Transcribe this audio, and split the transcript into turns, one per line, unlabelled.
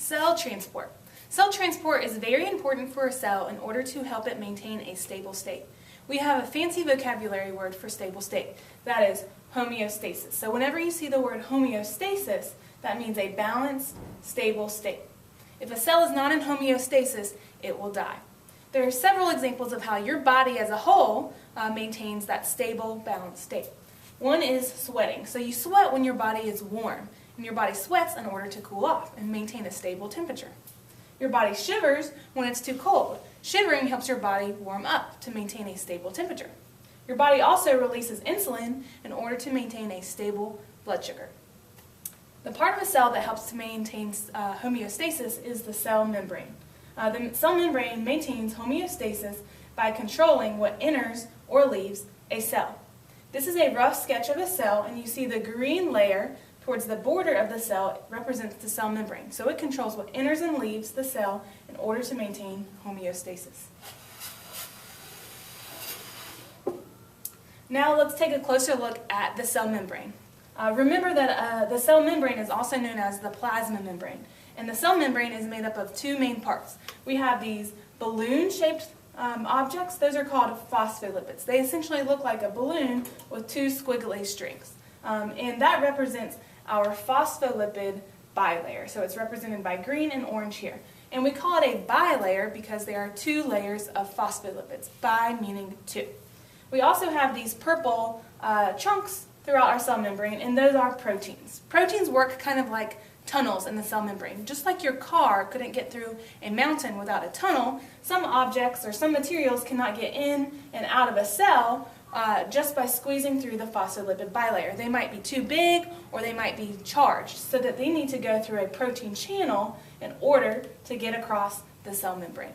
Cell transport. Cell transport is very important for a cell in order to help it maintain a stable state. We have a fancy vocabulary word for stable state. That is homeostasis. So whenever you see the word homeostasis, that means a balanced, stable state. If a cell is not in homeostasis, it will die. There are several examples of how your body as a whole maintains that stable, balanced state. One is sweating. So you sweat when your body is warm, and your body sweats in order to cool off and maintain a stable temperature. Your body shivers when it's too cold. Shivering helps your body warm up to maintain a stable temperature. Your body also releases insulin in order to maintain a stable blood sugar. The part of a cell that helps to maintain homeostasis is the cell membrane. The cell membrane maintains homeostasis by controlling what enters or leaves a cell. This is a rough sketch of a cell, and you see the green layer towards the border of the cell represents the cell membrane. So it controls what enters and leaves the cell in order to maintain homeostasis. Now let's take a closer look at the cell membrane. Remember that the cell membrane is also known as the plasma membrane. And the cell membrane is made up of two main parts. We have these balloon-shaped objects. Those are called phospholipids. They essentially look like a balloon with two squiggly strings. And that represents our phospholipid bilayer. So it's represented by green and orange here. And we call it a bilayer because there are two layers of phospholipids. Bi meaning two. We also have these purple chunks throughout our cell membrane, and those are proteins. Proteins work kind of like tunnels in the cell membrane. Just like your car couldn't get through a mountain without a tunnel, some objects or some materials cannot get in and out of a cell just by squeezing through the phospholipid bilayer. They might be too big or they might be charged, so that they need to go through a protein channel in order to get across the cell membrane.